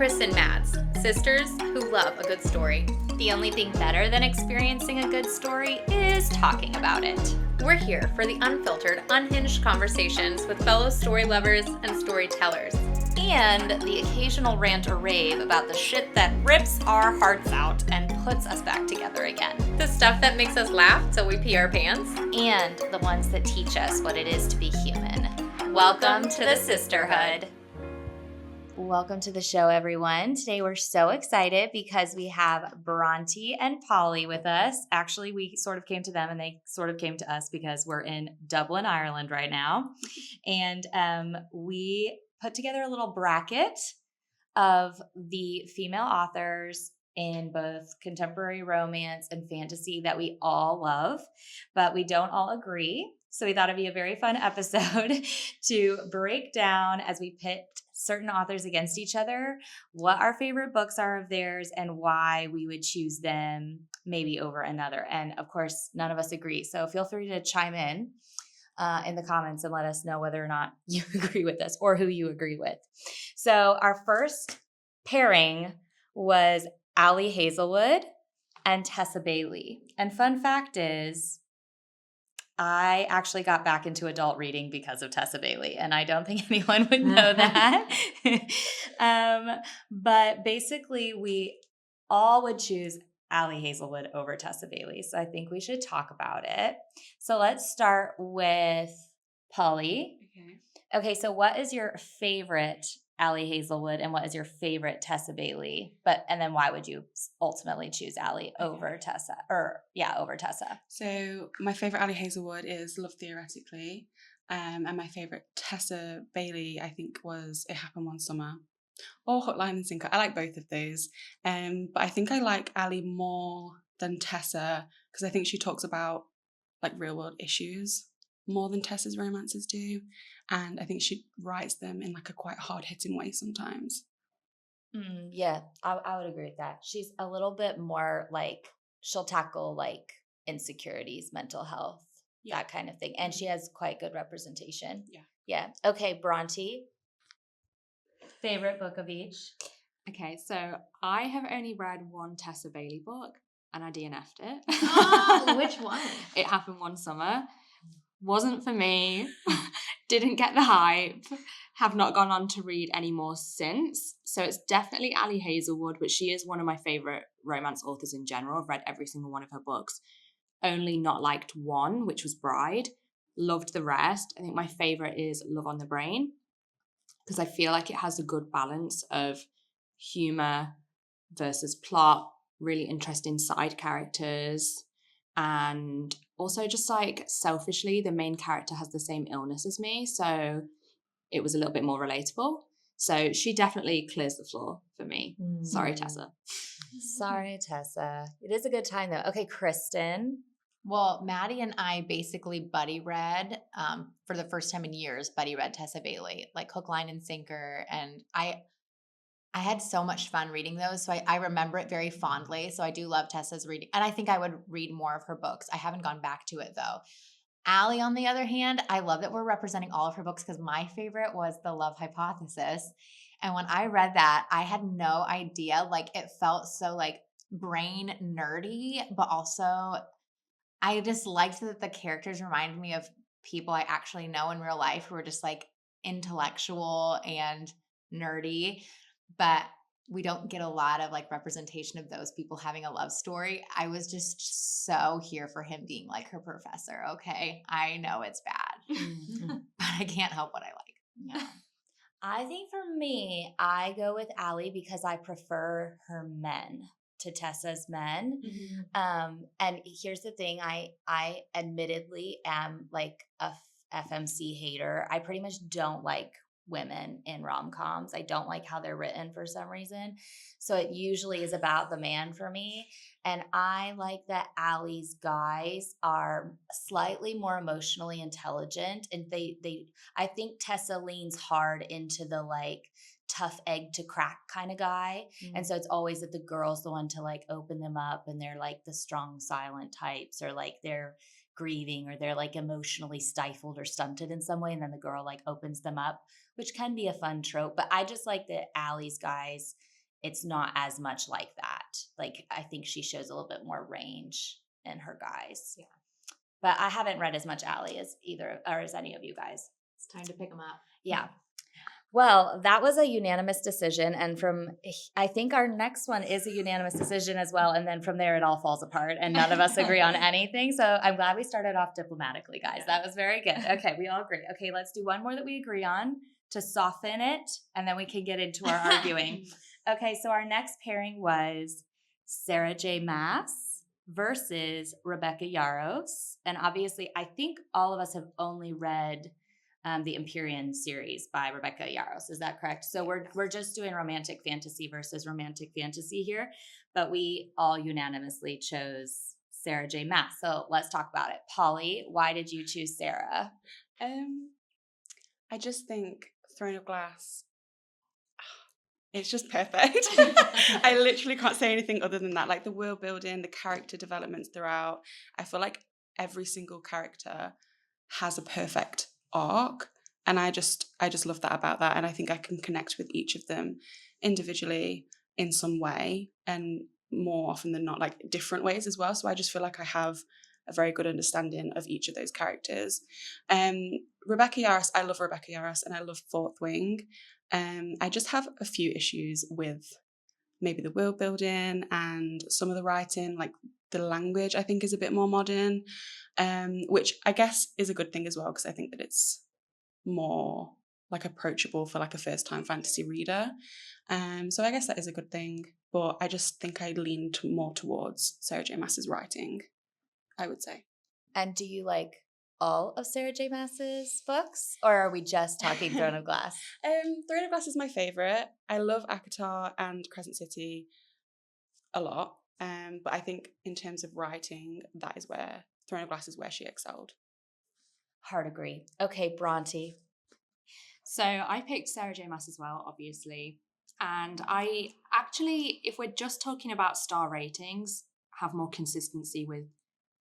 Chris and Mads, sisters who love a good story. The only thing better than experiencing a good story is talking about it. We're here for the unfiltered, unhinged conversations with fellow story lovers and storytellers, and the occasional rant or rave about the shit that rips our hearts out and puts us back together again. The stuff that makes us laugh till we pee our pants, and the ones that teach us what it is to be human. Welcome to the sisterhood. Welcome to the show, everyone. Today we're so excited because we have Brontey and Polly with us. Actually, we sort of came to them and they sort of came to us because we're in Dublin, Ireland right now. And we put together a little bracket of the female authors in both contemporary romance and fantasy that we all love, but we don't all agree. So we thought it'd be a very fun episode to break down, as we pit certain authors against each other, what our favorite books are of theirs and why we would choose them maybe over another. And of course, none of us agree. So feel free to chime in the comments and let us know whether or not you agree with us or who you agree with. So our first pairing was Ali Hazelwood and Tessa Bailey. And fun fact is, I actually got back into adult reading because of Tessa Bailey, and I don't think anyone would know that. But basically, we all would choose Ali Hazelwood over Tessa Bailey, so I think we should talk about it. So let's start with Polly. Okay, so what is your favorite Ali Hazelwood and what is your favorite Tessa Bailey? And then why would you ultimately choose Ali over Tessa? Over Tessa. So my favorite Ali Hazelwood is Love Theoretically. And my favorite Tessa Bailey, I think, was It Happened One Summer or Hotline and Sinker. I like both of those. But I think I like Ali more than Tessa because I think she talks about like real world issues more than Tessa's romances do. And I think she writes them in like a quite hard-hitting way sometimes. Yeah, I would agree with that. She's a little bit more like, she'll tackle like insecurities, mental health, that kind of thing. And she has quite good representation. Yeah. Okay, Brontey. Favorite book of each? Okay, so I have only read one Tessa Bailey book and I DNF'd it. Oh, which one? It Happened One Summer. Wasn't for me. Didn't get the hype. Have not gone on to read any more since. So it's definitely Ali Hazelwood, but she is one of my favorite romance authors in general. I've read every single one of her books. Only not liked one, which was Bride. Loved the rest. I think my favorite is Love on the Brain because I feel like it has a good balance of humor versus plot, really interesting side characters, and also just like selfishly, the main character has the same illness as me, so it was a little bit more relatable. So she definitely clears the floor for me. Sorry, Tessa. Sorry, Tessa. It is a good time though. Okay, Kristen. Well, Maddie and I basically buddy read for the first time in years. Buddy read Tessa Bailey, like hook, line, and sinker, and I had so much fun reading those. So I remember it very fondly. So I do love Tessa's reading. And I think I would read more of her books. I haven't gone back to it though. Ali, on the other hand, I love that we're representing all of her books because my favorite was The Love Hypothesis. And when I read that, I had no idea. Like it felt so like brain nerdy, but also I just liked that the characters reminded me of people I actually know in real life who are just like intellectual and nerdy. But we don't get a lot of like representation of those people having a love story. I was just so here for him being like her professor. Okay, I know it's bad, but I can't help what I like. Yeah. I think for me, I go with Ali because I prefer her men to Tessa's men. And here's the thing, I admittedly am like a FMC hater. I pretty much don't like women in rom-coms. I don't like how they're written for some reason. So it usually is about the man for me. And I like that Ali's guys are slightly more emotionally intelligent. And I think Tessa leans hard into the like tough egg to crack kind of guy. And so it's always that the girl's the one to like open them up and they're like the strong silent types, or like they're grieving or they're like emotionally stifled or stunted in some way, and then the girl like opens them up, which can be a fun trope. But I just like that Ali's guys it's not as much like that. Like, I think she shows a little bit more range in her guys. Yeah. But I haven't read as much Allie as either, or as any of you guys. It's time to pick them up. Yeah. Well, that was a unanimous decision. And I think our next one is a unanimous decision as well. And then from there, it all falls apart and none of us agree on anything. So I'm glad we started off diplomatically, guys. Yeah. That was very good. Okay, we all agree. Okay, let's do one more that we agree on to soften it. And then we can get into our arguing. Okay, so our next pairing was Sarah J. Maas versus Rebecca Yarros. And obviously, I think all of us have only read the Empyrean series by Rebecca Yarros. Is that correct? So we're just doing romantic fantasy versus romantic fantasy here, but we all unanimously chose Sarah J. Maas. So let's talk about it. Polly, why did you choose Sarah? I just think Throne of Glass, it's just perfect. I literally can't say anything other than that. Like the world building, the character developments throughout. I feel like every single character has a perfect arc, and I just love that about that, and I think I can connect with each of them individually in some way, and more often than not like different ways as well. So I just feel like I have a very good understanding of each of those characters. Rebecca Yarros, I love Rebecca Yarros, and I love Fourth Wing. I just have a few issues with maybe the world building and some of the writing, like the language I think is a bit more modern, which I guess is a good thing as well, because I think that it's more like approachable for like a first time fantasy reader. So I guess that is a good thing, but I just think I leaned more towards Sarah J. Maas's writing, I would say. And do you like all of Sarah J. Maas's books, or are we just talking Throne of Glass? Throne of Glass is my favourite. I love ACOTAR and Crescent City a lot, but I think in terms of writing, that is where Throne of Glass is where she excelled. Hard agree. Okay, Brontey. So I picked Sarah J. Maas as well, obviously. And I actually, if we're just talking about star ratings, have more consistency with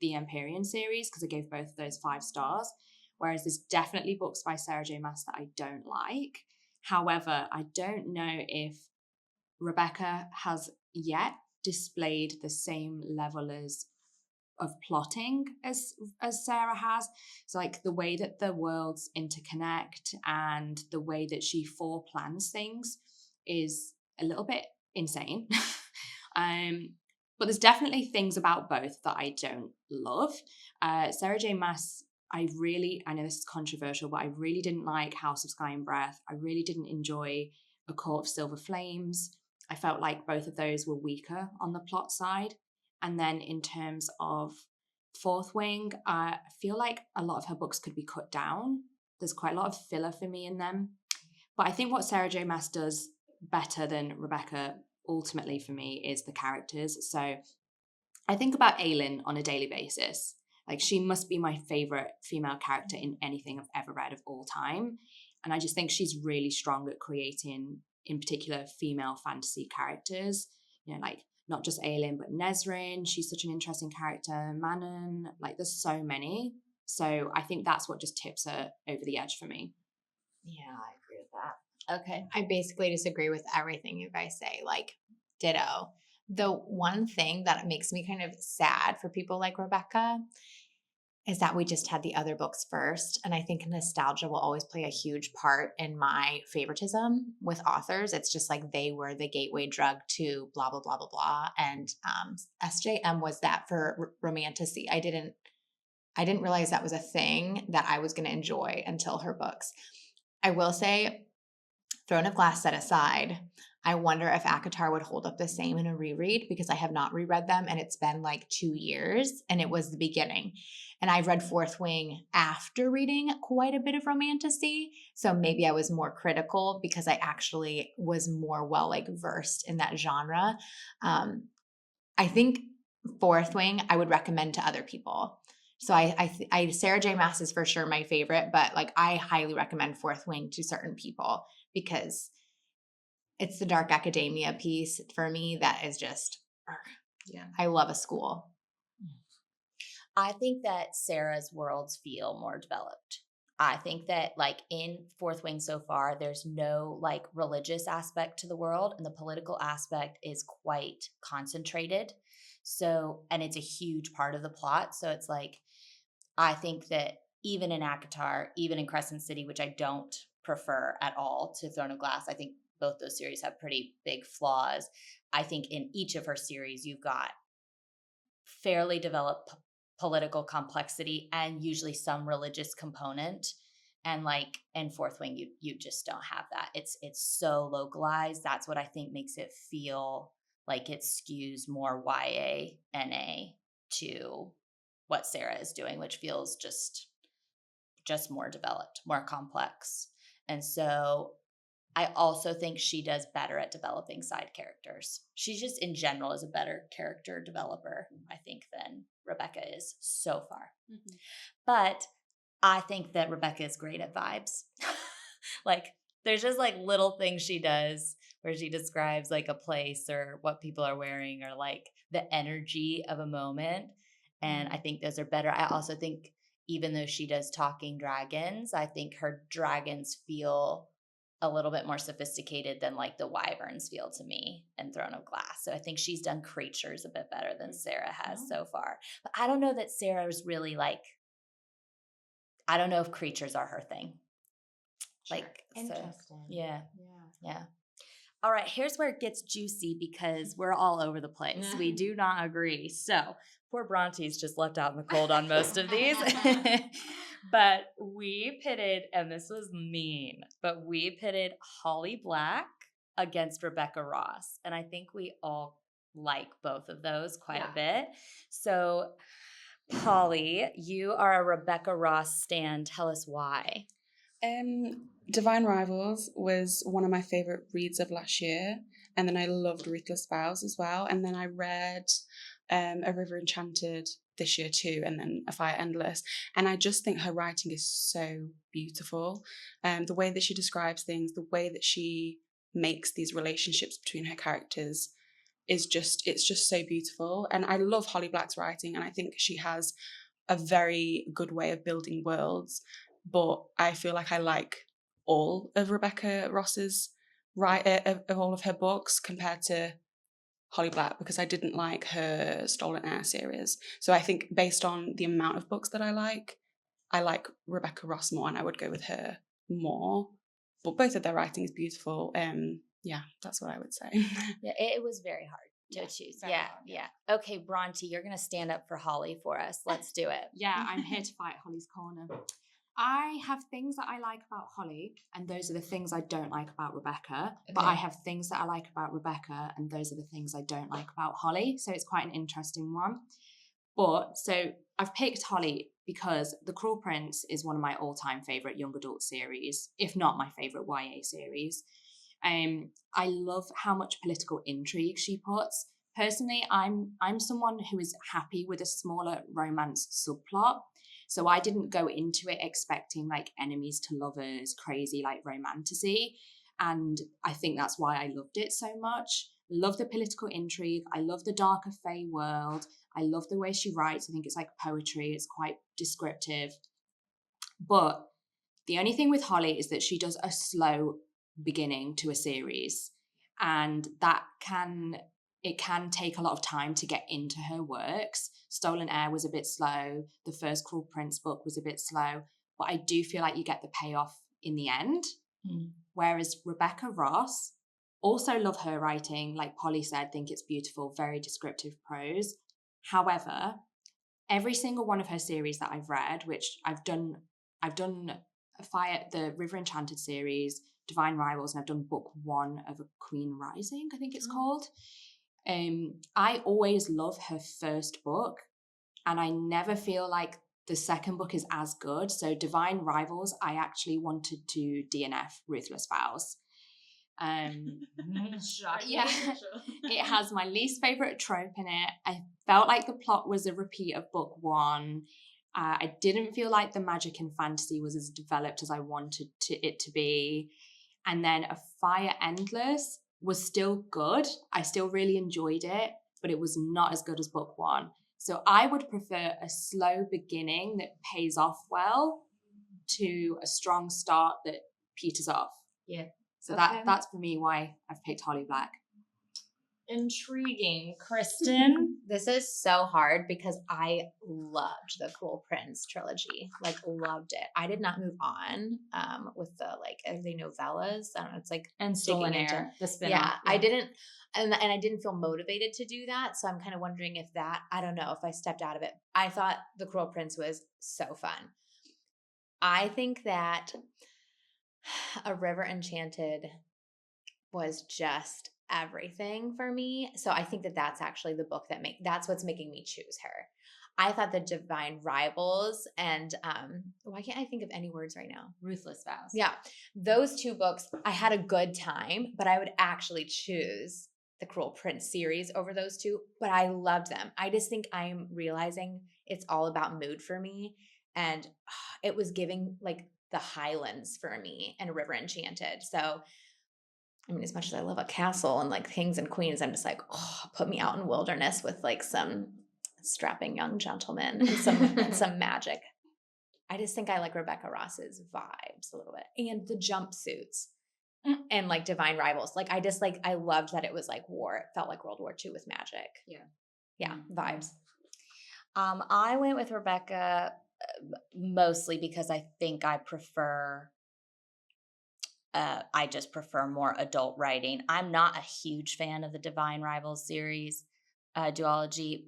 the Empyrean series, because I gave both of those 5 stars. Whereas there's definitely books by Sarah J. Maas that I don't like. However, I don't know if Rebecca has yet displayed the same level of plotting as Sarah has. So like the way that the worlds interconnect and the way that she foreplans things is a little bit insane. But there's definitely things about both that I don't love. Sarah J. Maas, I know this is controversial, but I really didn't like House of Sky and Breath. I really didn't enjoy A Court of Silver Flames. I felt like both of those were weaker on the plot side. And then in terms of Fourth Wing, I feel like a lot of her books could be cut down. There's quite a lot of filler for me in them. But I think what Sarah J. Maas does better than Rebecca ultimately for me is the characters. So I think about Aelin on a daily basis. Like, she must be my favorite female character in anything I've ever read of all time. And I just think she's really strong at creating, in particular, female fantasy characters. You know, like not just Aelin, but Nesrin. She's such an interesting character. Manon, like there's so many. So I think that's what just tips her over the edge for me. Yeah, I agree with that. Okay. I basically disagree with everything you guys say, like ditto. The one thing that makes me kind of sad for people like Rebecca is that we just had the other books first. And I think nostalgia will always play a huge part in my favoritism with authors. It's just like they were the gateway drug to blah, blah, blah, blah, blah. And SJM was that for romantasy. I didn't realize that was a thing that I was going to enjoy until her books. I will say, Throne of Glass set aside, I wonder if ACOTAR would hold up the same in a reread, because I have not reread them and it's been like 2 years and it was the beginning. And I've read Fourth Wing after reading quite a bit of romantasy. So maybe I was more critical because I actually was more versed in that genre. I think Fourth Wing I would recommend to other people. So I Sarah J. Maas is for sure my favorite, but like I highly recommend Fourth Wing to certain people because it's the dark academia piece for me that is just, Yeah. I love a school. I think that Sarah's worlds feel more developed. I think that like in Fourth Wing so far, there's no like religious aspect to the world, and the political aspect is quite concentrated. So, and it's a huge part of the plot. So it's like, I think that even in ACOTAR, even in Crescent City, which I don't prefer at all to Throne of Glass, I think both those series have pretty big flaws. I think in each of her series, you've got fairly developed political complexity and usually some religious component. And like in Fourth Wing, you just don't have that. It's so localized. That's what I think makes it feel like it skews more YA NA to what Sarah is doing, which feels just more developed, more complex. And so I also think she does better at developing side characters. She just in general is a better character developer, I think, than Rebecca is so far. Mm-hmm. But I think that Rebecca is great at vibes. Like there's just like little things she does where she describes like a place or what people are wearing or like the energy of a moment. And I think those are better. I also think even though she does talking dragons, I think her dragons feel a little bit more sophisticated than like the wyverns feel to me in Throne of Glass. So I think she's done creatures a bit better than Sarah has so far. But I don't know that Sarah's really like, I don't know if creatures are her thing. Sure. Like, interesting. So, yeah. All right, here's where it gets juicy because we're all over the place. We do not agree. So poor Brontey's just left out in the cold on most of these. But we pitted, and this was mean, but we pitted Holly Black against Rebecca Ross. And I think we all like both of those quite a bit. So Polly, you are a Rebecca Ross stan. Tell us why. Divine Rivals was one of my favorite reads of last year. And then I loved Ruthless Vows as well. And then I read A River Enchanted this year too, and then A Fire Endless. And I just think her writing is so beautiful. The way that she describes things, the way that she makes these relationships between her characters it's just so beautiful. And I love Holly Black's writing, and I think she has a very good way of building worlds. But I feel like I like all of Rebecca Ross's of all of her books compared to Holly Black, because I didn't like her Stolen Air series. So I think based on the amount of books that I like Rebecca Ross more, and I would go with her more. But both of their writing is beautiful. Yeah, that's what I would say. Yeah, it was very hard to choose. Yeah. Okay, Brontey, you're going to stand up for Holly for us. Let's do it. Yeah, I'm here to fight Holly's corner. I have things that I like about Holly, and those are the things I don't like about Rebecca. Okay. But I have things that I like about Rebecca, and those are the things I don't like about Holly. So it's quite an interesting one. But so I've picked Holly because The Cruel Prince is one of my all-time favourite young adult series, if not my favourite YA series. I love how much political intrigue she puts. Personally, I'm someone who is happy with a smaller romance subplot. So I didn't go into it expecting like enemies to lovers, crazy like romantasy. And I think that's why I loved it so much. Love the political intrigue. I love the darker fae world. I love the way she writes. I think it's like poetry. It's quite descriptive. But the only thing with Holly is that she does a slow beginning to a series. And it can take a lot of time to get into her works. Stolen Air was a bit slow. The first Cruel Prince book was a bit slow. But I do feel like you get the payoff in the end. Mm. Whereas Rebecca Ross, also love her writing. Like Polly said, think it's beautiful, very descriptive prose. However, every single one of her series that I've read, which I've done the River Enchanted series, Divine Rivals, and I've done book 1 of A Queen Rising, I think it's called. I always love her first book, and I never feel like the second book is as good. So Divine Rivals, I actually wanted to DNF Ruthless Vows. Yeah, it has my least favorite trope in it. I felt like the plot was a repeat of book 1. I didn't feel like the magic and fantasy was as developed as I wanted it to be. And then A Fire Endless was still good. I still really enjoyed it, but it was not as good as book 1. So I would prefer a slow beginning that pays off well to a strong start that peters off. Yeah. So Okay. that's for me why I've picked Holly Black. Intriguing. Kristen? This is so hard because I loved the Cruel Prince trilogy. Like, loved it. I did not move on with the, like, are they novellas? I don't know. It's like And Stolen digging into- Air, the spinoff. Yeah, I didn't, and I didn't feel motivated to do that. So I'm kind of wondering if that, I don't know, if I stepped out of it. I thought The Cruel Prince was so fun. I think that A River Enchanted was just everything for me. So I think that that's actually the book that's what's making me choose her. I thought The Divine Rivals and why can't I think of any words right now? Ruthless Vows. Yeah, those two books, I had a good time, but I would actually choose the Cruel Prince series over those two, but I loved them. I just think I'm realizing it's all about mood for me, and it was giving like the Highlands for me and River Enchanted. So I mean, as much as I love a castle and like kings and queens, I'm just like, oh, put me out in wilderness with like some strapping young gentlemen and some magic. I just think I like Rebecca Ross's vibes a little bit, and the jumpsuits and like Divine Rivals. Like I loved that it was like war. It felt like World War II with magic. Yeah, vibes. I went with Rebecca mostly because I think I prefer. I just prefer more adult writing. I'm not a huge fan of the Divine Rivals series duology.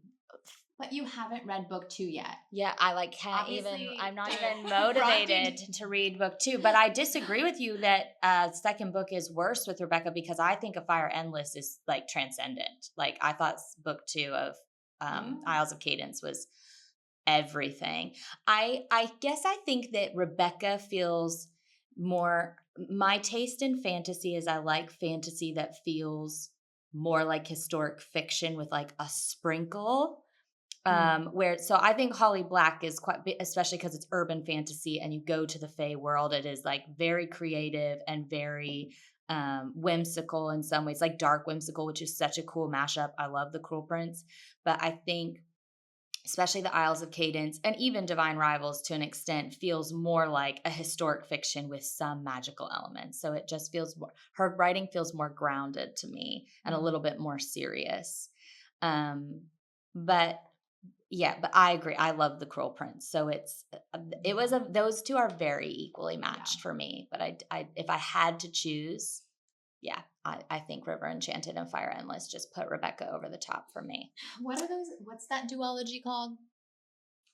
But you haven't read book 2 yet. Yeah, I like can't Obviously, even. I'm not the even motivated to read book 2. But I disagree with you that second book is worse with Rebecca because I think A Fire Endless is like transcendent. Like I thought book 2 of Isles of Cadence was everything. I guess I think that Rebecca feels more. My taste in fantasy is I like fantasy that feels more like historic fiction with like a sprinkle. So I think Holly Black is quite, especially because it's urban fantasy and you go to the Fae world. It is like very creative and very whimsical in some ways, like dark whimsical, which is such a cool mashup. I love The Cruel Prince, but I think especially the Isles of Cadence and even Divine Rivals to an extent feels more like a historic fiction with some magical elements. So it just feels more, her writing feels more grounded to me and a little bit more serious. But I agree. I love The Cruel Prince. So those two are very equally matched for me. But I if I had to choose, I think River Enchanted and Fire Endless just put Rebecca over the top for me. What are those? What's that duology called?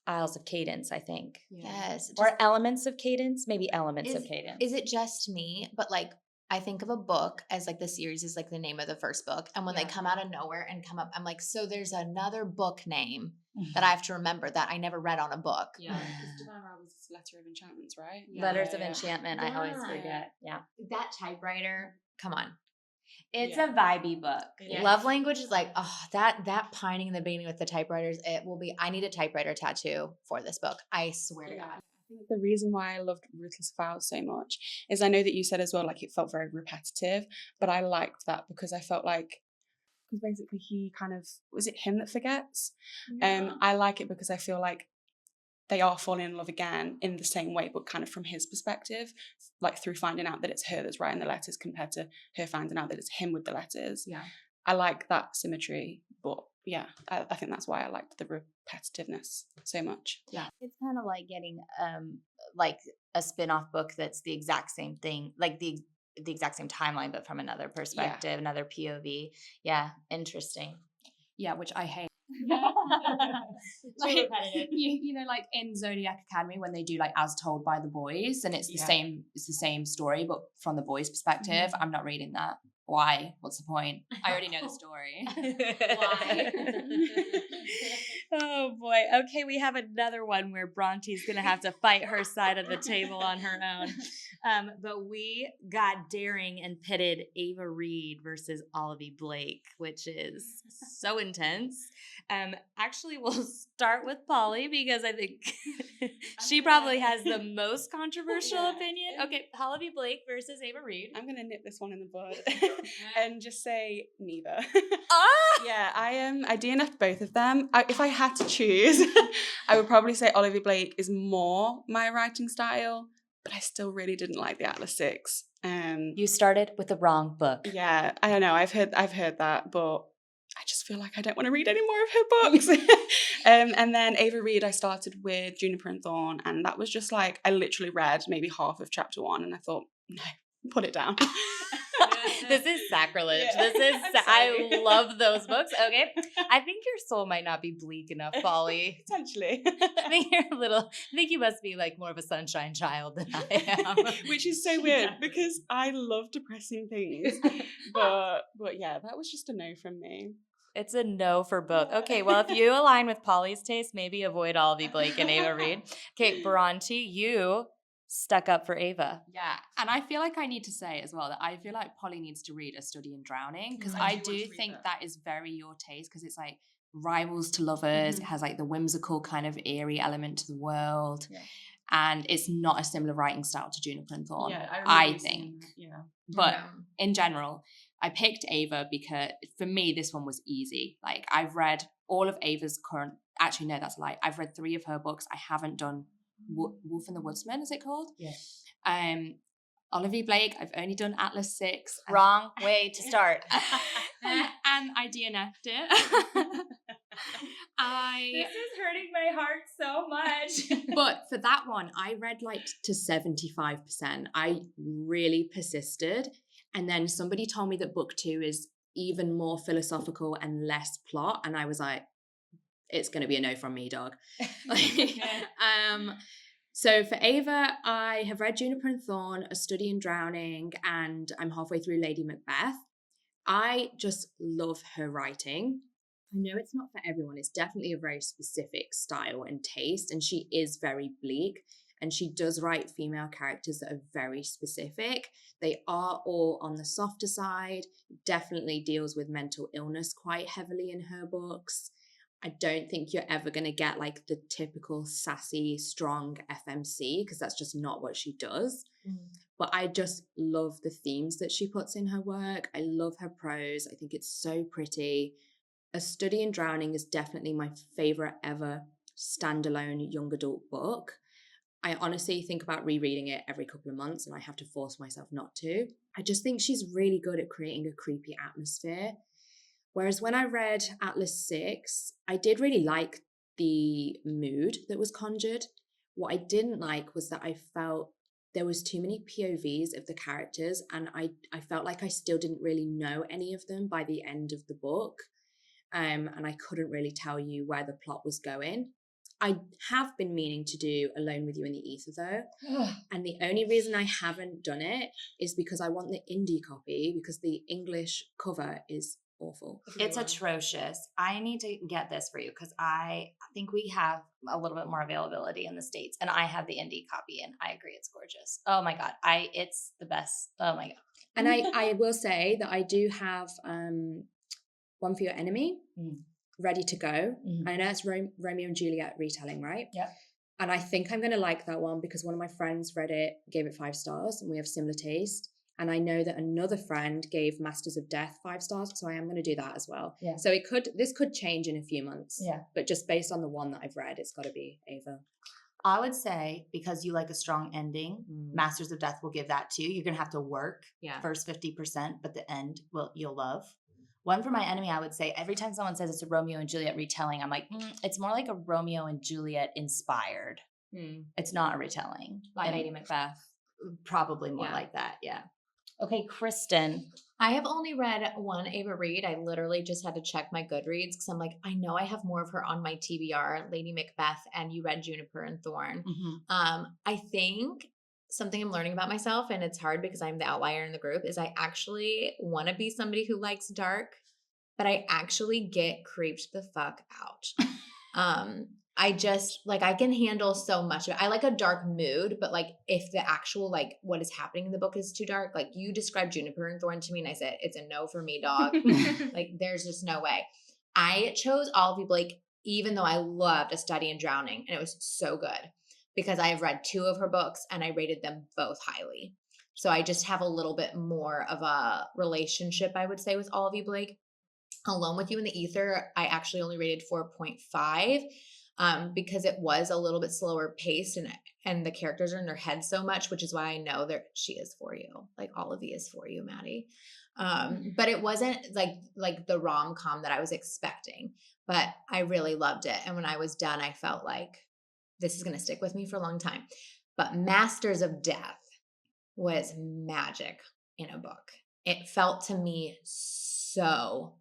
Isles of Cadence, I think. Yes. Or Elements of Cadence, maybe Elements of Cadence. Is it just me? But like, I think of a book as like the series is like the name of the first book. And when they come out of nowhere and come up, I'm like, so there's another book name that I have to remember that I never read on a book. Yeah, because Divine Rivals is Letter of Enchantments, right? Letters of Enchantment, I always forget. Yeah. That typewriter, come on. It's a vibey book. Love language is like, oh, that pining in the beginning with the typewriters, I need a typewriter tattoo for this book. I swear to God. I think the reason why I loved Ruthless Vows so much is I know that you said as well, like it felt very repetitive, but I liked that because I felt like, because basically he kind of, was it him that forgets? I like it because I feel like they are falling in love again in the same way, but kind of from his perspective, like through finding out that it's her that's writing the letters compared to her finding out that it's him with the letters. Yeah. I like that symmetry, but yeah, I think that's why I liked the repetitiveness so much. Yeah. It's kind of like getting like a spin-off book that's the exact same thing, like the exact same timeline, but from another perspective, another POV. Yeah, interesting. Yeah, which I hate. Like, you know, like in Zodiac Academy when they do like As Told by the Boys, and it's the same story but from the boys' perspective. I'm not reading that. Why? What's the point? I already know the story. Why? Oh boy. Okay, we have another one where Brontey's gonna have to fight her side of the table on her own. But we got daring and pitted Ava Reid versus Olivie Blake, which is so intense. Actually, we'll start with Polly because I think she probably has the most controversial opinion. Okay, Olivie Blake versus Ava Reid. I'm gonna nip this one in the bud and just say neither. Yeah, I DNF'd both of them. If I had to choose, I would probably say Olivie Blake is more my writing style but I still really didn't like the Atlas 6. You started with the wrong book. Yeah, I don't know. I've heard that, but I just feel like I don't want to read any more of her books. And then Ava Reid, I started with Juniper and Thorn, and that was just like, I literally read maybe half of chapter 1, and I thought, no, put it down. This is sacrilege. Yeah. I love those books. Okay. I think your soul might not be bleak enough, Polly. Potentially. I think you must be like more of a sunshine child than I am. Which is so weird because I love depressing things. But yeah, that was just a no from me. It's a no for both. Okay, well, if you align with Polly's taste, maybe avoid Olivie Blake and Ava Reid. Okay, Brontey, you stuck up for Ava. Yeah, and I feel like I need to say as well that I feel like Polly needs to read A Study in Drowning, because I do think that is very your taste, because it's like rivals to lovers. It has like the whimsical kind of eerie element to the world. Yeah. And it's not a similar writing style to Juniper and Thorn, I think. Yeah. But in general, I picked Ava because for me, this one was easy. Like, I've read all of Ava's current, actually, no, that's a lie. I've read 3 of her books. I haven't done Wolf and the Woodsman, is it called? Yes. Olivie Blake, I've only done Atlas 6. Wrong way to start. and I DNF'd it. This is hurting my heart so much. But for that one, I read like to 75%. I really persisted. And then somebody told me that book 2 is even more philosophical and less plot. And I was like, it's going to be a no from me, dog. So for Ava, I have read Juniper and Thorn, A Study in Drowning, and I'm halfway through Lady Macbeth. I just love her writing. I know it's not for everyone. It's definitely a very specific style and taste, and she is very bleak. And she does write female characters that are very specific. They are all on the softer side, definitely deals with mental illness quite heavily in her books. I don't think you're ever going to get like the typical sassy, strong FMC, because that's just not what she does. But I just love the themes that she puts in her work. I love her prose. I think it's so pretty. A Study in Drowning is definitely my favorite ever standalone young adult book. I honestly think about rereading it every couple of months, and I have to force myself not to. I just think she's really good at creating a creepy atmosphere. Whereas when I read Atlas 6, I did really like the mood that was conjured. What I didn't like was that I felt there was too many POVs of the characters, and I felt like I still didn't really know any of them by the end of the book. And I couldn't really tell you where the plot was going. I have been meaning to do Alone with You in the Ether, though. And the only reason I haven't done it is because I want the indie copy, because the English cover is awful. It's atrocious. I need to get this for you because I think we have a little bit more availability in the States, and I have the indie copy, and I agree it's gorgeous. Oh my God. It's the best. Oh my God. And I will say that I do have One for Your Enemy ready to go. I know it's Romeo and Juliet retelling, right? Yeah. And I think I'm going to like that one because one of my friends read it, gave it 5 stars, and we have similar taste. And I know that another friend gave Masters of Death 5 stars, so I am going to do that as well. Yeah. So this could change in a few months. Yeah. But just based on the one that I've read, it's got to be Ava. I would say, because you like a strong ending, Masters of Death will give that too. You're going to have to work first 50%, but the end you'll love. One for My Enemy, I would say, every time someone says it's a Romeo and Juliet retelling, I'm like, it's more like a Romeo and Juliet inspired. It's not a retelling. Like Lady Macbeth. Probably more like that, yeah. Okay, Kristen. I have only read one Ava Reid. I literally just had to check my Goodreads because I'm like, I know I have more of her on my TBR, Lady Macbeth, and you read Juniper and Thorn. I think something I'm learning about myself, and it's hard because I'm the outlier in the group, is I actually want to be somebody who likes dark, but I actually get creeped the fuck out. I just, like, I can handle so much of it. I like a dark mood, but, like, if the actual, like, what is happening in the book is too dark, like, you described Juniper and Thorn to me, and I said, it's a no for me, dog. Like, there's just no way. I chose Olivie Blake, even though I loved A Study in Drowning, and it was so good, because I have read 2 of her books, and I rated them both highly. So I just have a little bit more of a relationship, I would say, with Olivie Blake. Alone with You in the Ether, I actually only rated 4.5. because it was a little bit slower paced and the characters are in their head so much, which is why I know that she is for you. Like Olivie is for you, Maddie. But it wasn't like the rom-com that I was expecting, but I really loved it. And when I was done, I felt like this is going to stick with me for a long time. But Masters of Death was magic in a book. It felt to me so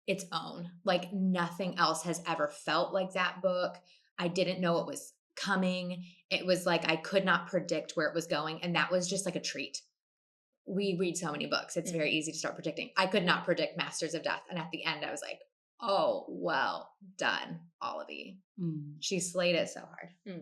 its own. Like nothing else has ever felt like that book. I didn't know it was coming. It was like I could not predict where it was going. And that was just like a treat. We read so many books. It's very easy to start predicting. I could not predict Masters of Death. And at the end, I was like, oh, well done, Olivie. She slayed it so hard.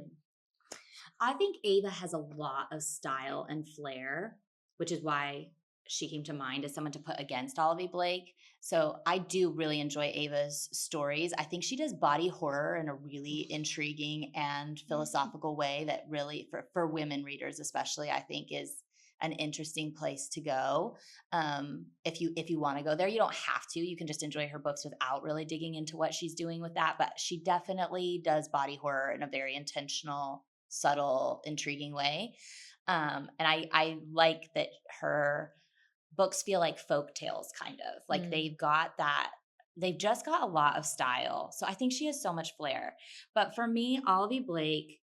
I think Ava has a lot of style and flair, which is why she came to mind as someone to put against Olivie Blake. So I do really enjoy Ava's stories. I think she does body horror in a really intriguing and philosophical way that really, for women readers especially, I think is an interesting place to go. If you want to go there, you don't have to. You can just enjoy her books without really digging into what she's doing with that. But she definitely does body horror in a very intentional, subtle, intriguing way. And I like that her books feel like folk tales, kind of like they've just got a lot of style. So I think she has so much flair. But for me, Olivie Blake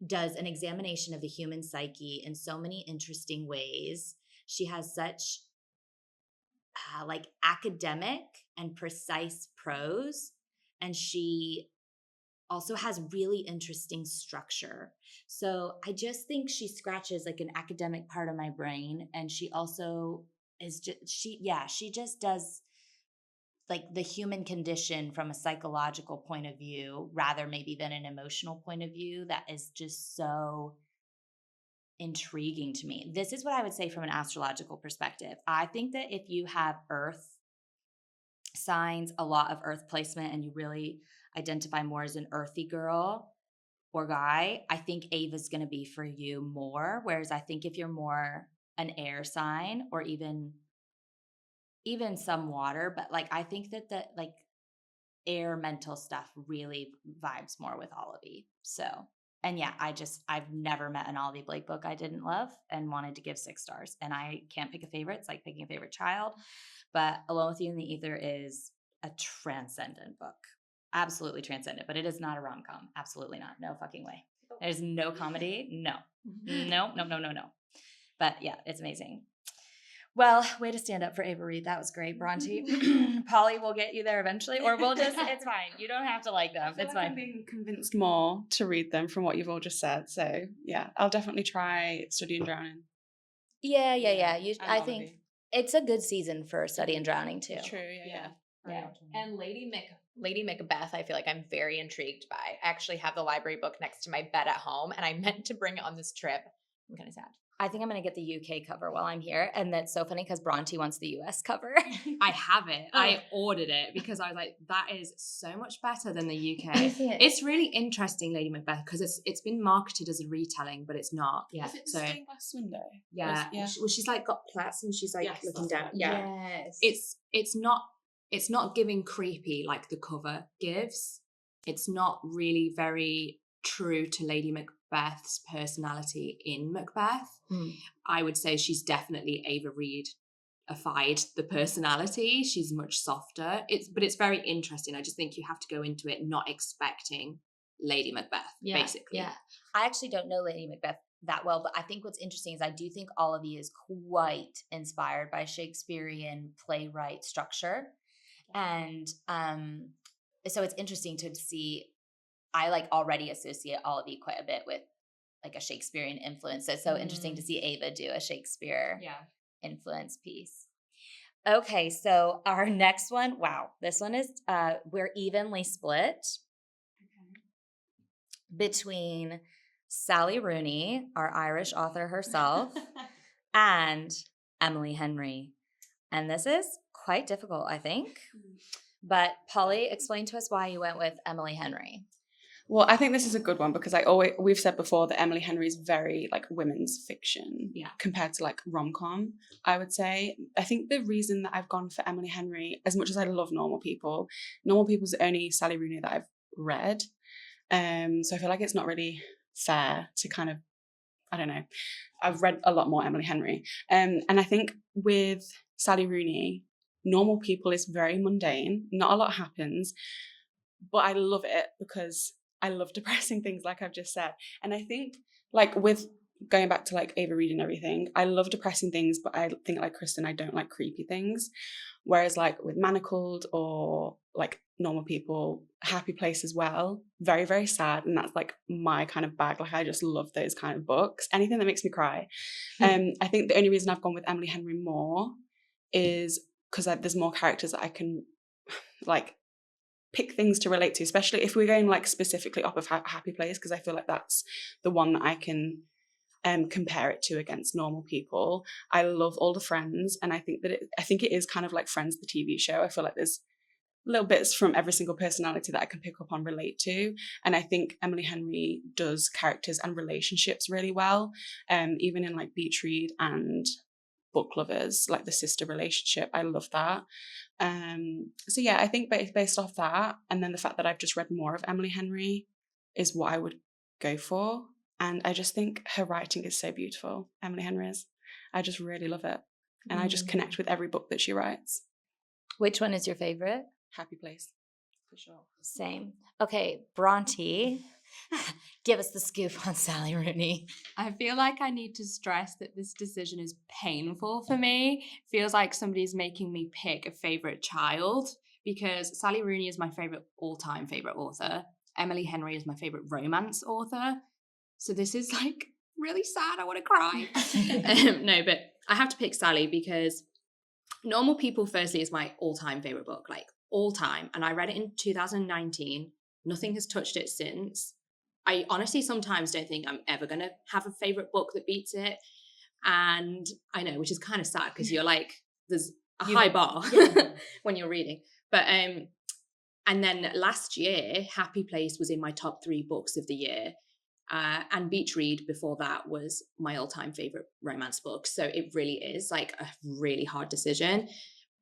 does an examination of the human psyche in so many interesting ways. She has such like academic and precise prose, and she also has really interesting structure. So I just think she scratches like an academic part of my brain, and she also is she just does like the human condition from a psychological point of view rather maybe than an emotional point of view that is just so intriguing to me. This is what I would say from an astrological perspective. I think that if you have earth signs, a lot of earth placement, and you really identify more as an earthy girl or guy, I think Ava's going to be for you more. Whereas I think if you're more an air sign or even some water, but like I think that the like air mental stuff really vibes more with Olivie. So, and yeah, I've never met an Olivie Blake book I didn't love and wanted to give 6 stars. And I can't pick a favorite. It's like picking a favorite child. But Alone with You in the Ether is a transcendent book. Absolutely transcendent. But it is not a rom-com. Absolutely not. No fucking way. There's no comedy. No. No. But yeah, it's amazing. Well, way to stand up for Ava Reid. That was great, Brontey. Polly will get you there eventually, or we'll just, it's fine. You don't have to like them. It's fine. I'm being convinced more to read them from what you've all just said. So yeah, I'll definitely try Study and Drowning. Yeah. I think it's a good season for Study and Drowning too. True, yeah. And Lady Macbeth, I feel like I'm very intrigued by. I actually have the library book next to my bed at home, and I meant to bring it on this trip. I'm kind of sad. I think I'm going to get the UK cover while I'm here. And that's so funny because Brontey wants the US cover. I have it. I ordered it because I was like, that is so much better than the UK. It's really interesting, Lady Macbeth, because it's been marketed as a retelling, but it's not. Yeah. Is it the stained glass window? Yeah. Well, she's like got plaits and she's like looking down. Yeah. Yes. It's not giving creepy like the cover gives. It's not really very true to Lady Macbeth's personality in Macbeth. I would say she's definitely Ava Reid-ified the personality. She's much softer. But it's very interesting. I just think you have to go into it not expecting Lady Macbeth, basically. Yeah. I actually don't know Lady Macbeth that well, but I think what's interesting is I do think Olivie is quite inspired by Shakespearean playwright structure. And so it's interesting to see. I like already associate Olivie quite a bit with like a Shakespearean influence. So it's so interesting to see Ava do a Shakespeare influence piece. Okay, so our next one, wow, this one is we're evenly split between Sally Rooney, our Irish author herself, and Emily Henry. And this is quite difficult, I think. But Polly, explain to us why you went with Emily Henry. Well, I think this is a good one because we've said before that Emily Henry is very like women's fiction compared to like rom-com, I would say. I think the reason that I've gone for Emily Henry, as much as I love Normal People's the only Sally Rooney that I've read. So I feel like it's not really fair to kind of, I don't know. I've read a lot more Emily Henry. And I think with Sally Rooney, normal people is very mundane. Not a lot happens, but I love it because I love depressing things, like I've just said. And I think, like, with going back to like Ava Reid and everything, I love depressing things, but I think like Kristen, I don't like creepy things. Whereas like with Manacled or like Normal People, Happy Place as well, very, very sad. And that's like my kind of bag. Like I just love those kind of books. Anything that makes me cry. I think the only reason I've gone with Emily Henry more is because there's more characters that I can like pick things to relate to, especially if we're going like specifically off of Happy Place, because I feel like that's the one that I can compare it to against Normal People. I love all the Friends, and I think it is kind of like Friends the TV show. I feel like there's little bits from every single personality that I can pick up on, relate to, and I think Emily Henry does characters and relationships really well, even in like Beach Read and Book Lovers, like the sister relationship. I love that. So yeah, I think based off that, and then the fact that I've just read more of Emily Henry is what I would go for. And I just think her writing is so beautiful. Emily Henry is. I just really love it. And I just connect with every book that she writes. Which one is your favorite? Happy Place, for sure. Same. Okay, Brontey, give us the scoop on Sally Rooney. I feel like I need to stress that this decision is painful for me. Feels like somebody's making me pick a favorite child, because Sally Rooney is my all-time favorite author. Emily Henry is my favorite romance author. So this is like really sad. I want to cry. No, but I have to pick Sally because Normal People, firstly, is my all-time favorite book, like all time. And I read it in 2019. Nothing has touched it since. I honestly sometimes don't think I'm ever going to have a favorite book that beats it. And I know, which is kind of sad because you're like, there's a high bar when you're reading. But, and then last year, Happy Place was in my top 3 books of the year. And Beach Read before that was my all-time favorite romance book. So it really is like a really hard decision.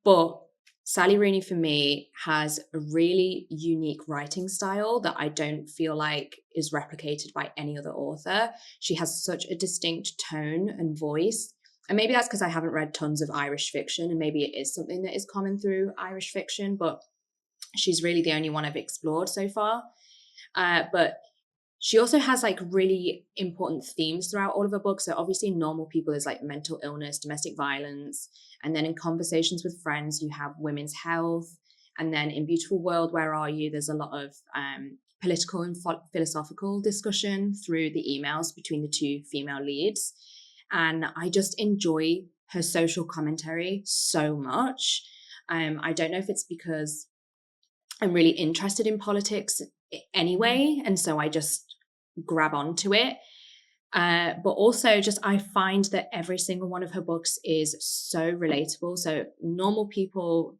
But Sally Rooney for me has a really unique writing style that I don't feel like is replicated by any other author. She has such a distinct tone and voice. And maybe that's because I haven't read tons of Irish fiction, and maybe it is something that is common through Irish fiction, but she's really the only one I've explored so far. But she also has like really important themes throughout all of her books. So obviously Normal People is like mental illness, domestic violence. And then in Conversations with Friends, you have women's health. And then in Beautiful World, Where Are You? There's a lot of political and philosophical discussion through the emails between the 2 female leads. And I just enjoy her social commentary so much. I don't know if it's because I'm really interested in politics anyway, and so I just grab onto it. But also just I find that every single one of her books is so relatable. So Normal People,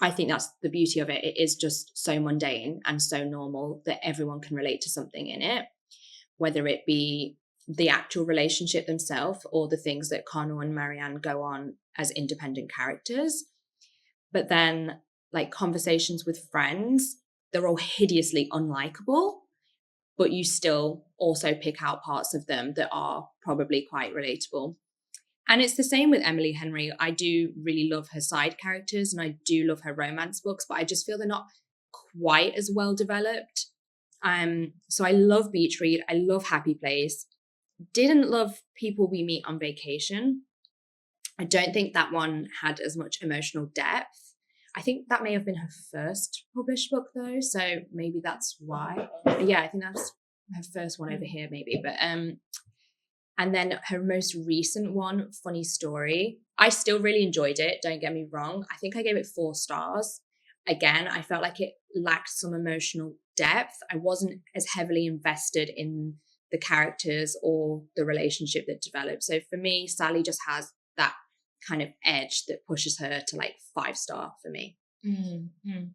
I think that's the beauty of it. It is just so mundane and so normal that everyone can relate to something in it, whether it be the actual relationship themselves or the things that Connor and Marianne go on as independent characters. But then like Conversations with Friends, they're all hideously unlikable, but you still also pick out parts of them that are probably quite relatable. And it's the same with Emily Henry. I do really love her side characters and I do love her romance books, but I just feel they're not quite as well developed. So I love Beach Read. I love Happy Place. Didn't love People We Meet on Vacation. I don't think that one had as much emotional depth. I think that may have been her first published book though, so maybe that's why. Yeah, I think that's her first one over here maybe. But and then her most recent one, Funny Story, I still really enjoyed it, don't get me wrong. I think I gave it 4 stars. Again, I felt like it lacked some emotional depth. I wasn't as heavily invested in the characters or the relationship that developed. So for me, Sally just has that kind of edge that pushes her to like 5-star for me. Mm-hmm.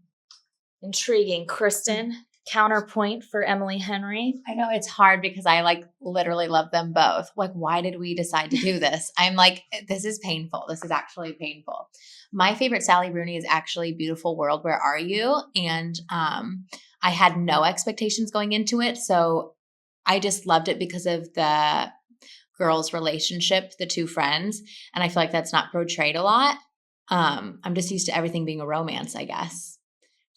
Intriguing. Kristen? counterpoint for Emily Henry? I know it's hard because I like literally love them both. Like, why did we decide to do this? I'm like, this is painful. This is actually painful. My favorite Sally Rooney is actually Beautiful World, Where Are You? And I had no expectations going into it. So I just loved it because of the girls' relationship, the two friends. And I feel like that's not portrayed a lot. I'm just used to everything being a romance, I guess.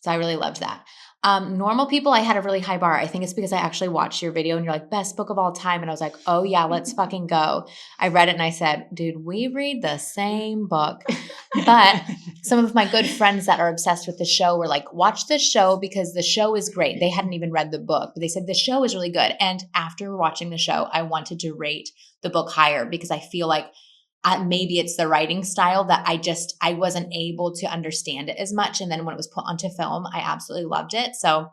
So I really loved that. Normal People, I had a really high bar. I think it's because I actually watched your video and you're like, best book of all time. And I was like, oh yeah, let's fucking go. I read it and I said, dude, we read the same book. But some of my good friends that are obsessed with the show were like, watch this show because the show is great. They hadn't even read the book, but they said the show is really good. And after watching the show, I wanted to rate the book higher because I feel like maybe it's the writing style that I wasn't able to understand it as much. And then when it was put onto film, I absolutely loved it. So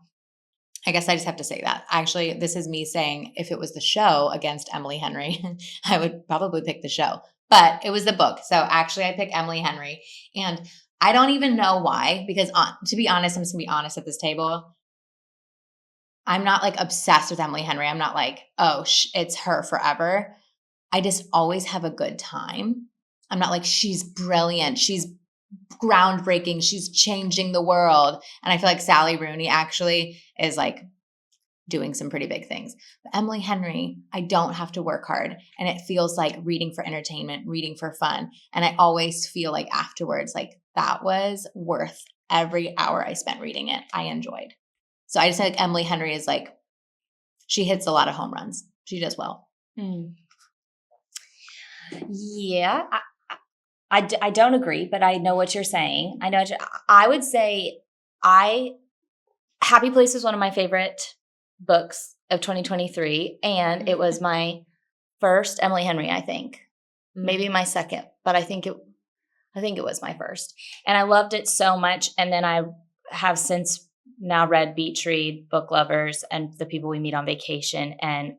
I guess I just have to say that. Actually, this is me saying if it was the show against Emily Henry, I would probably pick the show. But it was the book. So actually I pick Emily Henry. And I don't even know why, because to be honest, I'm just going to be honest at this table. I'm not like obsessed with Emily Henry. I'm not like, oh, it's her forever. I just always have a good time. I'm not like, she's brilliant. She's groundbreaking. She's changing the world. And I feel like Sally Rooney actually is like doing some pretty big things. But Emily Henry, I don't have to work hard. And it feels like reading for entertainment, reading for fun. And I always feel like afterwards, like that was worth every hour I spent reading it. I enjoyed. So I just think like Emily Henry is like, she hits a lot of home runs. She does well. Yeah, I don't agree, but I know what you're saying. I would say Happy Place is one of my favorite books of 2023. And it was my first Emily Henry, I think. Maybe my second, but I think it was my first. And I loved it so much. And then I have since now read Beach Read, Book Lovers, and The People We Meet on Vacation. And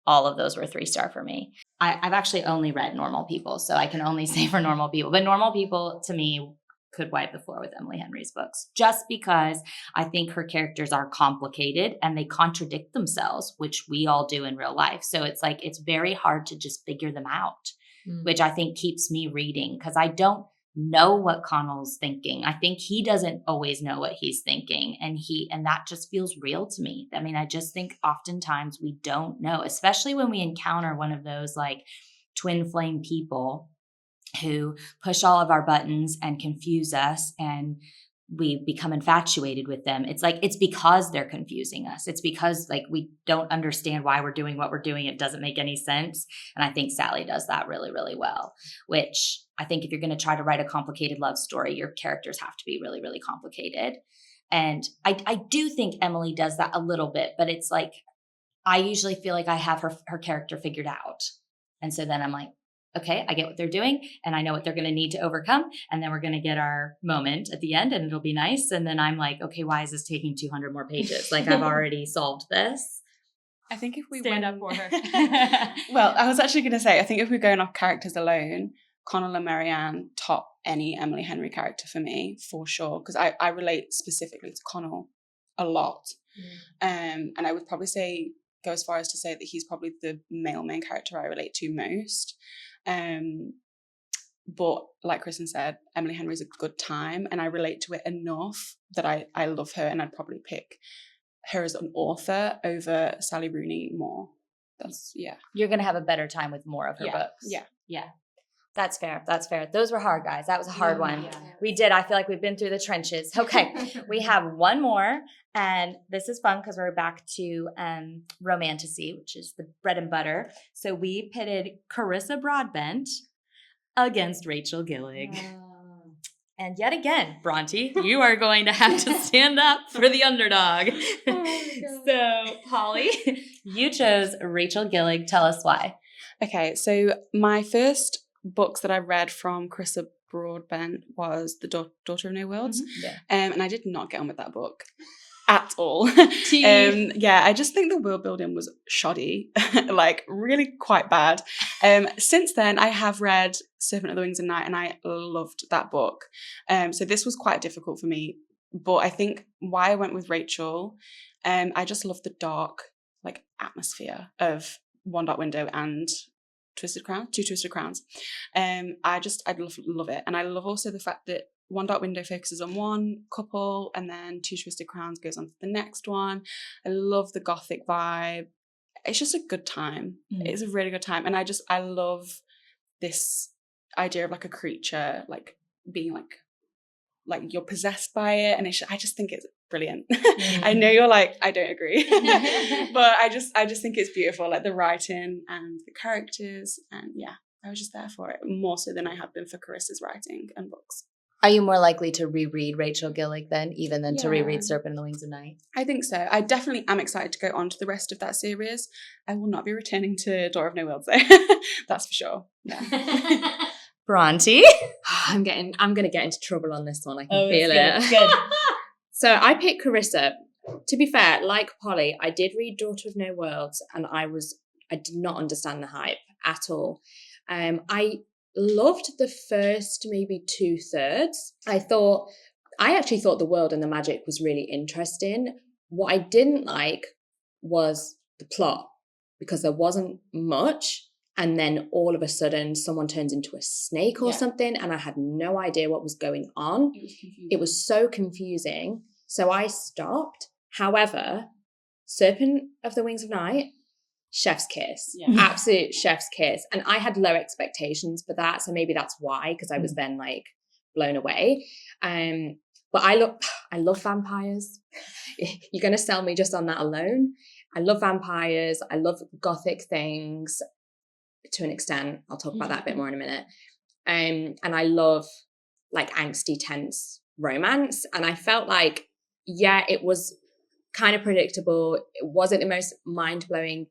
all of those were 3-star for me. I've actually only read Normal People, so I can only say for Normal People. But Normal People, to me, could wipe the floor with Emily Henry's books, just because I think her characters are complicated and they contradict themselves, which we all do in real life. So it's like it's very hard to just figure them out, which I think keeps me reading because I don't know what Connell's thinking. I think he doesn't always know what he's thinking, and that just feels real to me. I mean, I just think oftentimes we don't know, especially when we encounter one of those like twin flame people who push all of our buttons and confuse us, and we become infatuated with them. It's like, it's because they're confusing us. It's because like we don't understand why we're doing what we're doing. It doesn't make any sense. And I think Sally does that really, really well, which I think if you're going to try to write a complicated love story, your characters have to be really, really complicated. And I do think Emily does that a little bit, but it's like, I usually feel like I have her character figured out. And so then I'm like, okay, I get what they're doing and I know what they're going to need to overcome. And then we're going to get our moment at the end and it'll be nice. And then I'm like, okay, why is this taking 200 more pages? Like I've already solved this. I think if we Stand up for her. Well, I was actually going to say, I think if we're going off characters alone, Connell and Marianne top any Emily Henry character for me, for sure. Because I relate specifically to Connell a lot. And I would probably go as far as to say that he's probably the male main character I relate to most. But like Kristen said, Emily Henry's a good time and I relate to it enough that I love her, and I'd probably pick her as an author over Sally Rooney more. You're going to have a better time with more of her books. Yeah. That's fair. Those were hard, guys. That was a hard one. Yeah. We did. I feel like we've been through the trenches. Okay. We have one more, and this is fun because we're back to romantasy, which is the bread and butter. So we pitted Carissa Broadbent against Rachel Gillig. And yet again, Brontey, you are going to have to stand up for the underdog. So, Polly, you chose Rachel Gillig. Tell us why. Okay, so my first books that I read from Carissa Broadbent was The Daughter of No Worlds. And I did not get on with that book at all. I just think the world building was shoddy, like really quite bad. Since then, I have read Serpent of the Wings and Night, and I loved that book. So this was quite difficult for me But I think why I went with Rachel, I just love the dark like atmosphere of One Dark Window and Two Twisted Crowns. I love it. And I love also the fact that One Dark Window focuses on one couple and then Two Twisted Crowns goes on to the next one. I love the gothic vibe. It's just a good time. It's a really good time. And I love this idea of like a creature like being like you're possessed by it, and I just think it's brilliant. I know you're like, I don't agree, but I just think it's beautiful, like the writing and the characters, and yeah, I was just there for it more so than I have been for Carissa's writing and books. Are you more likely to reread Rachel Gillig then, even than to Yeah. reread Serpent and the Wings of Night? I think so. I definitely am excited to go on to the rest of that series. I will not be returning to Door of No Worlds though. That's for sure. Yeah. Brontey? I'm gonna get into trouble on this one. I can feel it's it. good. So I picked Carissa. To be fair, like Polly, I did read Daughter of No Worlds, and I did not understand the hype at all. I loved the first maybe 2/3. I actually thought the world and the magic was really interesting. What I didn't like was the plot, because there wasn't much. And then all of a sudden someone turns into a snake or something, and I had no idea what was going on. It was so confusing. So I stopped. However, Serpent of the Wings of Night, chef's kiss. Absolute chef's kiss. And I had low expectations for that. So maybe that's why, because I was then like blown away. But I love vampires. You're going to sell me just on that alone. I love vampires. I love gothic things. To an extent, I'll talk about that a bit more in a minute. And I love like angsty, tense romance. And I felt like, yeah, it was kind of predictable. It wasn't the most mind-blowing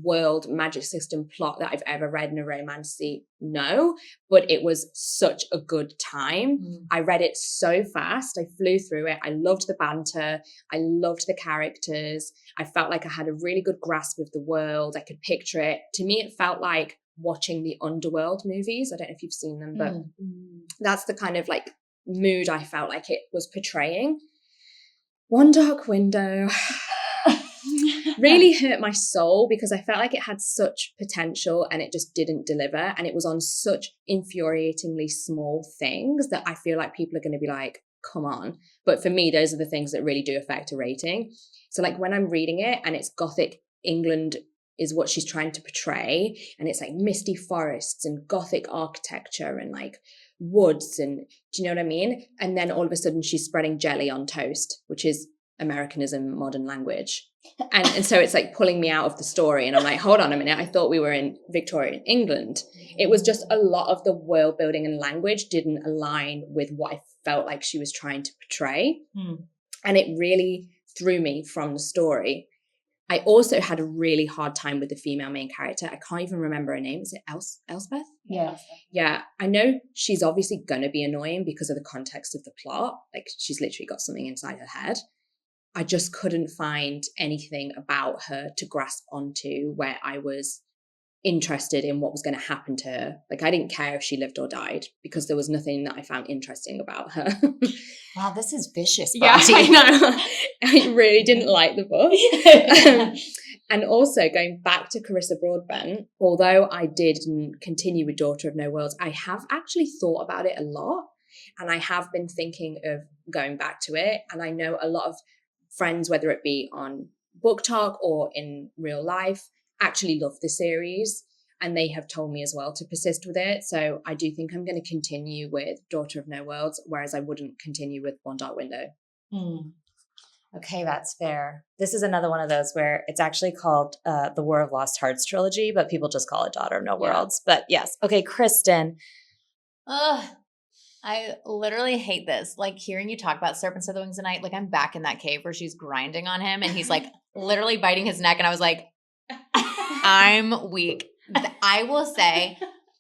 world magic system plot that I've ever read in a romance. No, but it was such a good time. I read it so fast. I flew through it. I loved the banter. I loved the characters. I felt like I had a really good grasp of the world. I could picture it. To me, it felt like watching the Underworld movies. I don't know if you've seen them, but that's the kind of like mood I felt like it was portraying. One Dark Window really hurt my soul, because I felt like it had such potential and it just didn't deliver. And it was on such infuriatingly small things that I feel like people are going to be like, come on. But for me, those are the things that really do affect a rating. So like when I'm reading it and it's Gothic England is what she's trying to portray, and it's like misty forests and Gothic architecture and like woods, and do you know what I mean? And then all of a sudden she's spreading jelly on toast, which is Americanism, modern language. And so it's like pulling me out of the story, and I'm like, hold on a minute, I thought we were in Victorian England. It was just a lot of the world building and language didn't align with what I felt like she was trying to portray. And it really threw me from the story. I also had a really hard time with the female main character. I can't even remember her name. Is it Elspeth? Yeah. I know she's obviously going to be annoying because of the context of the plot. Like she's literally got something inside her head. I just couldn't find anything about her to grasp onto where I was interested in what was going to happen to her. Like I didn't care if she lived or died, because there was nothing that I found interesting about her. Wow, this is vicious. Yeah, I know. I really didn't like the book. And also going back to Carissa Broadbent, although I didn't continue with Daughter of No Worlds, I have actually thought about it a lot, and I have been thinking of going back to it. And I know a lot of friends, whether it be on Book Talk or in real life, actually love the series, and they have told me as well to persist with it. So I do think I'm going to continue with Daughter of No Worlds, whereas I wouldn't continue with One Dark Window. Okay, that's fair. This is another one of those where it's actually called the War of Lost Hearts trilogy, but people just call it Daughter of No Worlds. But yes. Okay, Kristen. Ugh. I literally hate this. Like hearing you talk about Serpents of the Wings of Night, like I'm back in that cave where she's grinding on him and he's like literally biting his neck, and I was like, I'm weak. I will say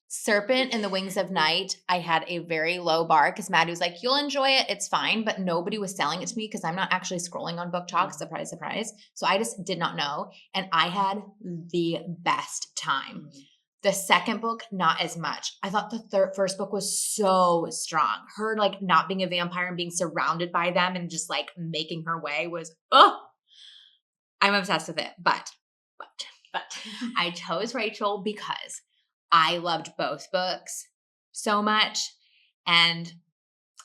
Serpent and the Wings of Night, I had a very low bar because Maddie was like, you'll enjoy it, it's fine, but nobody was selling it to me because I'm not actually scrolling on Book Talk. Surprise, surprise. So I just did not know, and I had the best time. The second book, not as much. I thought the first book was so strong. Her like not being a vampire and being surrounded by them and just like making her way was, I'm obsessed with it. But I chose Rachel because I loved both books so much, and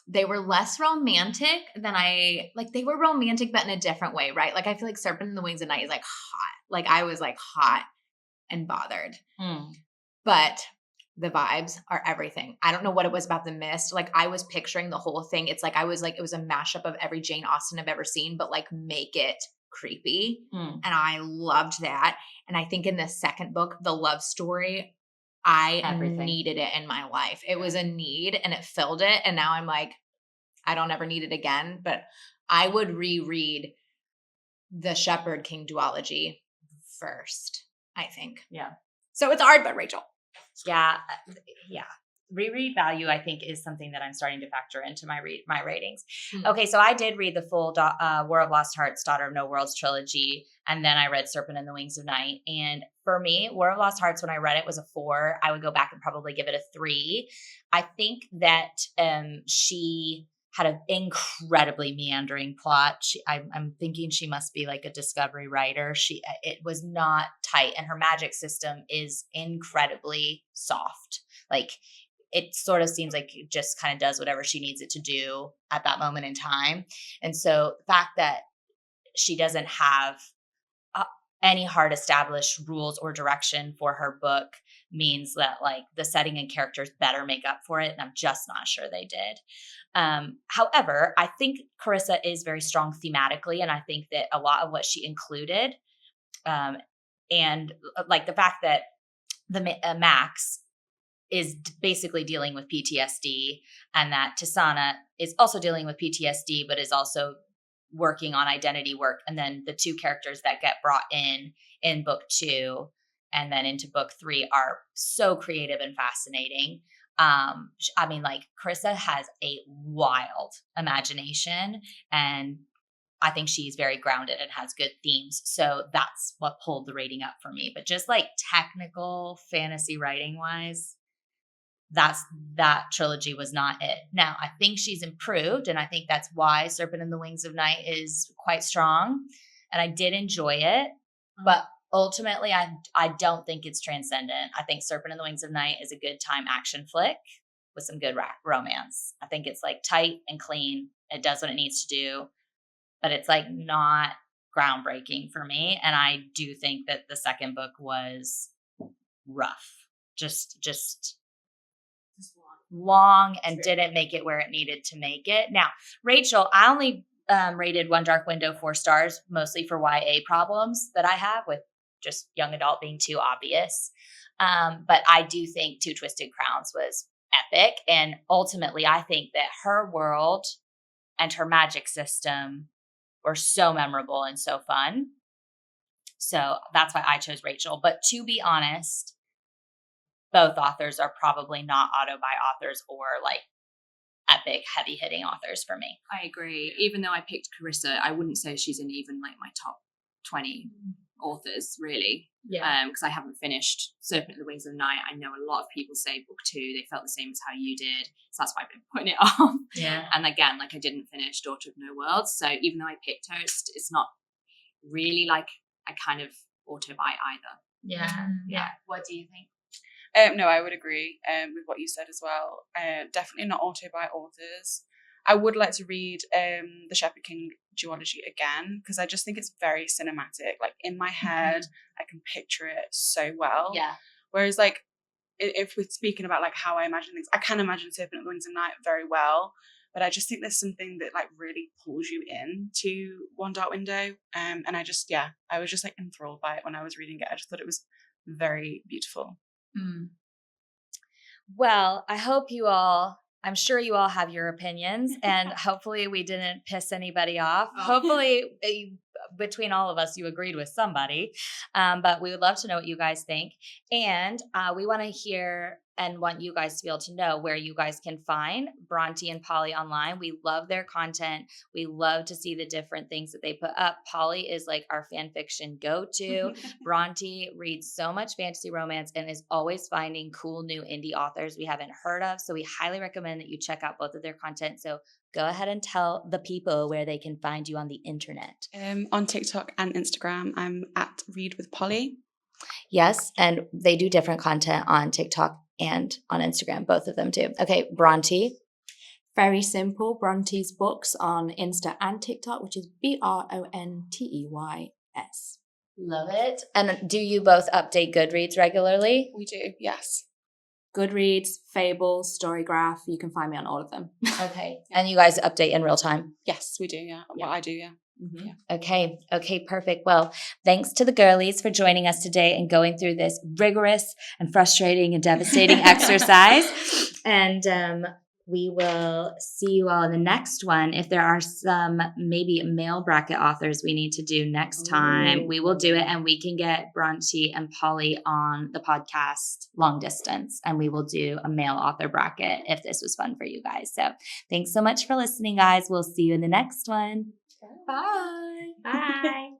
they were less romantic than they were romantic, but in a different way, right? Like I feel like Serpent in the Wings of Night is like hot. Like I was like hot and bothered. But the vibes are everything. I don't know what it was about the mist. Like I was picturing the whole thing. It's like it was a mashup of every Jane Austen I've ever seen, but like make it creepy. And I loved that. And I think in the second book, the love story, I needed it in my life. It was a need and it filled it. And now I'm like, I don't ever need it again, but I would reread the Shepherd King duology first, I think. Yeah. So it's hard, but Rachel. Yeah. Reread value, I think, is something that I'm starting to factor into my ratings. Okay, so I did read the full War of Lost Hearts, Daughter of No Worlds trilogy, and then I read Serpent and the Wings of Night. And for me, War of Lost Hearts, when I read it, was a 4. I would go back and probably give it a 3. I think that she had an incredibly meandering plot. I'm thinking she must be like a discovery writer. It was not tight, and her magic system is incredibly soft. Like it sort of seems like it just kind of does whatever she needs it to do at that moment in time. And so the fact that she doesn't have any hard established rules or direction for her book means that like the setting and characters better make up for it. And I'm just not sure they did. However, I think Carissa is very strong thematically. And I think that a lot of what she included, and like the fact that the Max is basically dealing with PTSD, and that Tisana is also dealing with PTSD, but is also working on identity work. And then the 2 characters that get brought in book 2 and then into book 3 are so creative and fascinating. I mean, like Carissa has a wild imagination, and I think she's very grounded and has good themes. So that's what pulled the rating up for me. But just like technical fantasy writing wise, that trilogy was not it. Now, I think she's improved, and I think that's why Serpent in the Wings of Night is quite strong, and I did enjoy it, but ultimately, I don't think it's transcendent. I think Serpent in the Wings of Night is a good time action flick with some good romance. I think it's like tight and clean. It does what it needs to do, but it's like not groundbreaking for me, and I do think that the second book was rough. Just long and didn't make it where it needed to make it. Now, Rachel, I only rated One Dark Window 4 stars, mostly for YA problems that I have with just young adult being too obvious. But I do think Two Twisted Crowns was epic. And ultimately, I think that her world and her magic system were so memorable and so fun. So that's why I chose Rachel. But to be honest, both authors are probably not auto-buy authors or like epic, heavy-hitting authors for me. I agree. Even though I picked Carissa, I wouldn't say she's in even like my top 20 authors, really. Yeah. Because I haven't finished Serpent in the Wings of Night. I know a lot of people say book 2, they felt the same as how you did. So that's why I've been putting it off. Yeah. And again, like I didn't finish Daughter of No Worlds. So even though I picked her, it's not really like I kind of auto-buy either. Yeah. What do you think? No, I would agree with what you said as well. Definitely not auto-buy authors. I would like to read the Shepherd King duology again, because I just think it's very cinematic. Like in my head, I can picture it so well. Yeah. Whereas like, if we're speaking about like how I imagine things, I can imagine Serpent at the Wings of Night very well, but I just think there's something that like really pulls you into One Dark Window. And I was just like enthralled by it when I was reading it. I just thought it was very beautiful. Well, I'm sure you all have your opinions, and hopefully we didn't piss anybody off. Hopefully between all of us, you agreed with somebody, but we would love to know what you guys think. And we want to hear and want you guys to be able to know where you guys can find Brontey and Polly online. We love their content. We love to see the different things that they put up. Polly is like our fan fiction go-to. Brontey reads so much fantasy romance and is always finding cool new indie authors we haven't heard of. So we highly recommend that you check out both of their content. So go ahead and tell the people where they can find you on the internet. On TikTok and Instagram, I'm at Read with Polly. Yes, and they do different content on TikTok and on Instagram. Both of them do. Okay, Brontey. Very simple. Brontey's Books on Insta and TikTok, which is BRONTEYS. Love it. And do you both update Goodreads regularly? We do, yes. Goodreads, Fables, Storygraph. You can find me on all of them. Okay. And you guys update in real time? Yes, we do, yeah. Well, I do, yeah. Mm-hmm. Yeah. Okay, perfect. Well, thanks to the girlies for joining us today and going through this rigorous and frustrating and devastating exercise. And we will see you all in the next one. If there are some maybe male bracket authors we need to do next time, we will do it, and we can get Brontey and Polly on the podcast long distance, and we will do a male author bracket if this was fun for you guys. So thanks so much for listening, guys. We'll see you in the next one. Bye. Bye.